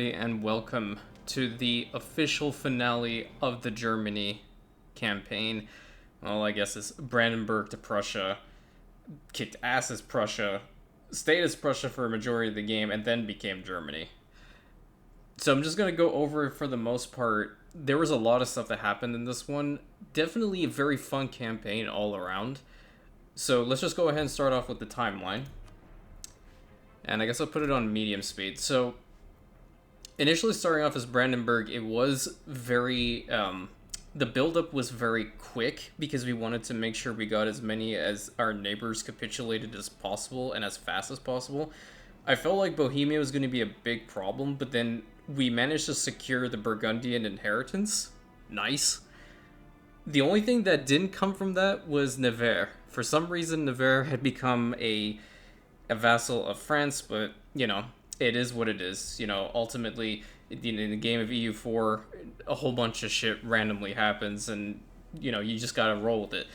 everybody, and welcome to the official finale of the Germany campaign. Well, I guess it's Brandenburg to Prussia, kicked ass as Prussia, stayed as Prussia for a majority of the game, and then became Germany. So I'm just going to go over it for the most part. There was a lot of stuff that happened in this one. Definitely a very fun campaign all around. So let's just go ahead and start off with the timeline. And I guess I'll put it on medium speed. So initially starting off as Brandenburg, it was very... the buildup was very quick because we wanted to make sure we got as many as our neighbors capitulated as possible and as fast as possible. I felt like Bohemia was going to be a big problem, but then we managed to secure the Burgundian inheritance. Nice. The only thing that didn't come from that was Nevers. For some reason, Nevers had become a vassal of France, but, you know, it is what it is. You know, ultimately, in the game of EU4, a whole bunch of shit randomly happens, and, you know, you just gotta roll with it.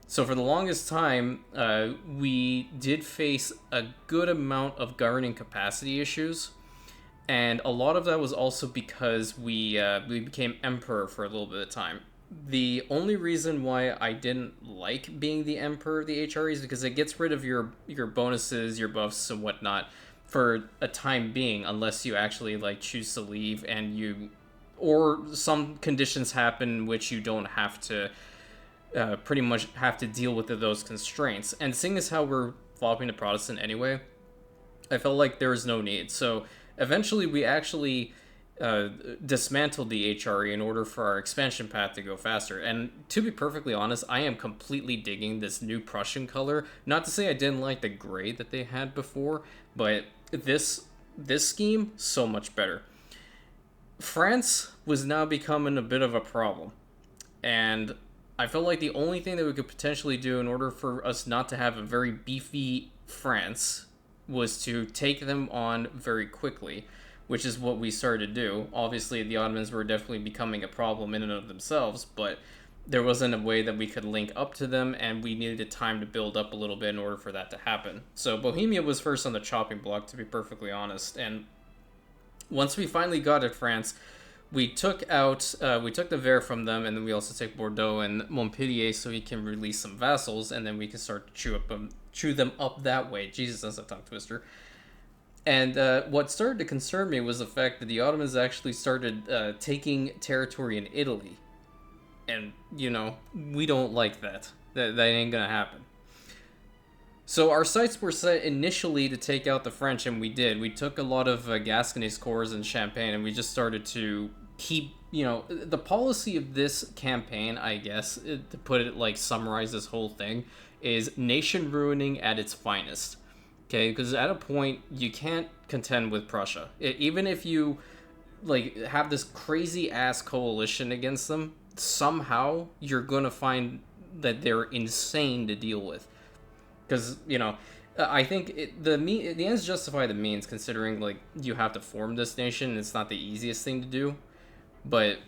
So for the longest time, we did face a good amount of governing capacity issues, and a lot of that was also because we became emperor for a little bit of time. The only reason why I didn't like being the emperor of the HRE is because it gets rid of your bonuses, your buffs, and whatnot for a time being, unless you actually like choose to leave and or some conditions happen in which you don't have to pretty much have to deal with those constraints. And seeing as how we're flopping to Protestant anyway, I felt like there was no need. So eventually we actually dismantled the HRE in order for our expansion path to go faster. And to be perfectly honest, I am completely digging this new Prussian color. Not to say I didn't like the gray that they had before, but this scheme, so much better. France was now becoming a bit of a problem, and I felt like the only thing that we could potentially do in order for us not to have a very beefy France was to take them on very quickly, which is what we started to do. Obviously, the Ottomans were definitely becoming a problem in and of themselves, but there wasn't a way that we could link up to them, and we needed time to build up a little bit in order for that to happen. So Bohemia was first on the chopping block, to be perfectly honest, and once we finally got at France, we took Nevers from them, and then we also took Bordeaux and Montpellier so we can release some vassals, and then we can start to chew them up that way. Jesus, that's a tongue twister. And what started to concern me was the fact that the Ottomans actually started taking territory in Italy. And, you know, we don't like that. That ain't gonna happen. So our sights were set initially to take out the French, and we did. We took a lot of Gascony's corps and Champagne, and we just started to keep, you know, the policy of this campaign, I guess, to put it, like, summarize this whole thing, is nation ruining at its finest. Okay, because at a point, you can't contend with Prussia. Even if you, like, have this crazy-ass coalition against them, somehow you're gonna find that they're insane to deal with. Because, you know, I think the ends justify the means, considering, like, you have to form this nation. It's not the easiest thing to do. But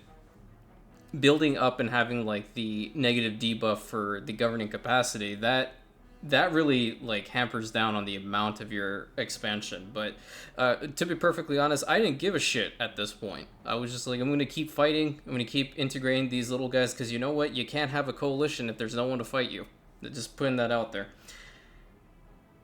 building up and having, like, the negative debuff for the governing capacity, that really, like, hampers down on the amount of your expansion. But to be perfectly honest, I didn't give a shit at this point. I was just like, I'm going to keep fighting. I'm going to keep integrating these little guys, because you know what? You can't have a coalition if there's no one to fight you. Just putting that out there.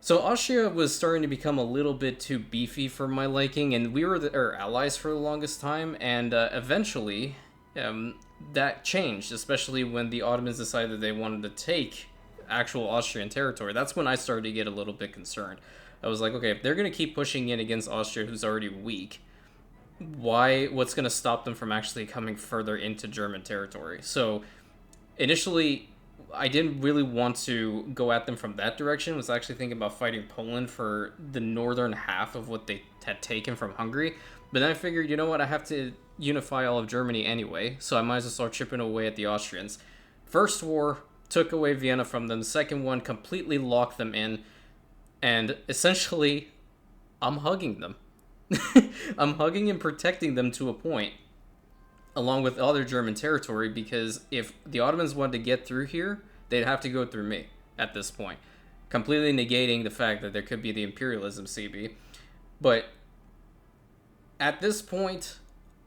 So Austria was starting to become a little bit too beefy for my liking, and we were our allies for the longest time, and eventually that changed, especially when the Ottomans decided they wanted to take actual Austrian territory. That's when I started to get a little bit concerned. I was like, okay, if they're going to keep pushing in against Austria, who's already weak, what's going to stop them from actually coming further into German territory? So initially, I didn't really want to go at them from that direction. I was actually thinking about fighting Poland for the northern half of what they had taken from Hungary. But then I figured, you know what, I have to unify all of Germany anyway, so I might as well start chipping away at the Austrians. First war took away Vienna from them. Second one completely locked them in. And essentially, I'm hugging them. I'm hugging and protecting them to a point, along with other German territory, because if the Ottomans wanted to get through here, they'd have to go through me at this point, completely negating the fact that there could be the imperialism CB. But at this point,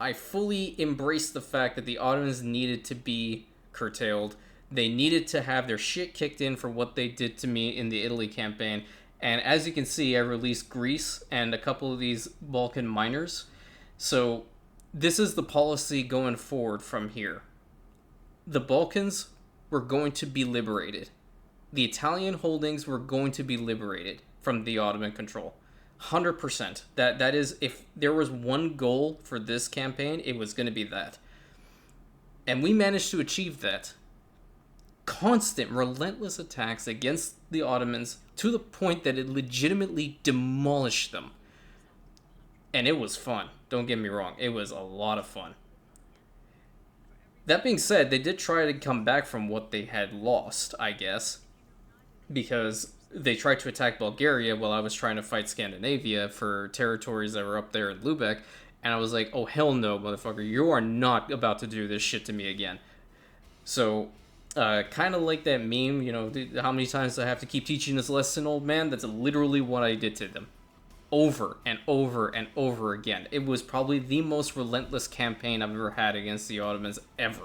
I fully embraced the fact that the Ottomans needed to be curtailed. They needed to have their shit kicked in for what they did to me in the Italy campaign. And as you can see, I released Greece and a couple of these Balkan minors. So this is the policy going forward from here. The Balkans were going to be liberated. The Italian holdings were going to be liberated from the Ottoman control. 100%. That is, if there was one goal for this campaign, it was going to be that. And we managed to achieve that. Constant, relentless attacks against the Ottomans to the point that it legitimately demolished them. And it was fun. Don't get me wrong. It was a lot of fun. That being said, they did try to come back from what they had lost, I guess. Because they tried to attack Bulgaria while I was trying to fight Scandinavia for territories that were up there in Lubeck. And I was like, oh, hell no, motherfucker. You are not about to do this shit to me again. So, kind of like that meme, you know, how many times do I have to keep teaching this lesson, old man? That's literally what I did to them. Over and over and over again. It was probably the most relentless campaign I've ever had against the Ottomans ever.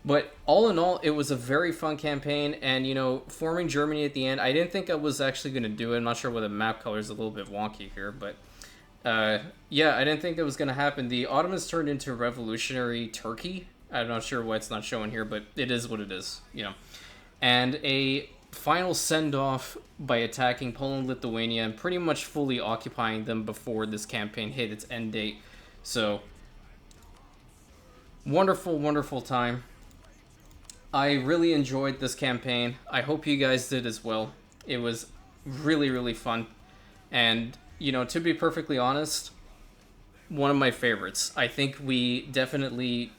But all in all, it was a very fun campaign, and, you know, forming Germany at the end, I didn't think I was actually going to do it. I'm not sure why the map color is a little bit wonky here, but, yeah, I didn't think it was going to happen. The Ottomans turned into revolutionary Turkey. I'm not sure why it's not showing here, but it is what it is, you know. And a final send-off by attacking Poland, Lithuania, and pretty much fully occupying them before this campaign hit its end date. So, wonderful, wonderful time. I really enjoyed this campaign. I hope you guys did as well. It was really, really fun. And, you know, to be perfectly honest, one of my favorites. I think we definitely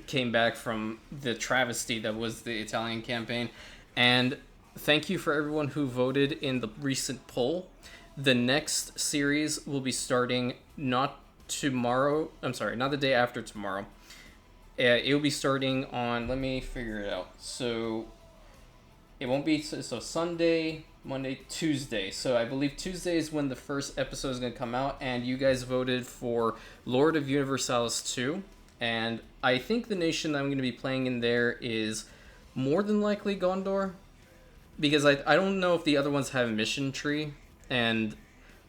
came back from the travesty that was the Italian campaign. And thank you for everyone who voted in the recent poll. The next series will be starting not tomorrow. I'm sorry, not the day after tomorrow. It will be starting on, let me figure it out. So it won't be, so Sunday, Monday, Tuesday. So I believe Tuesday is when the first episode is going to come out, and you guys voted for Lord of Universalis 2. And I think the nation that I'm going to be playing in there is more than likely Gondor, because I don't know if the other ones have a mission tree, and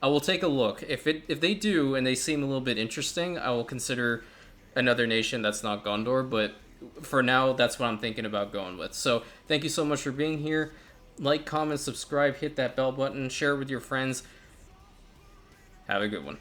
I will take a look. If they do and they seem a little bit interesting, I will consider another nation that's not Gondor, but for now, that's what I'm thinking about going with. So, thank you so much for being here. Like, comment, subscribe, hit that bell button, share it with your friends. Have a good one.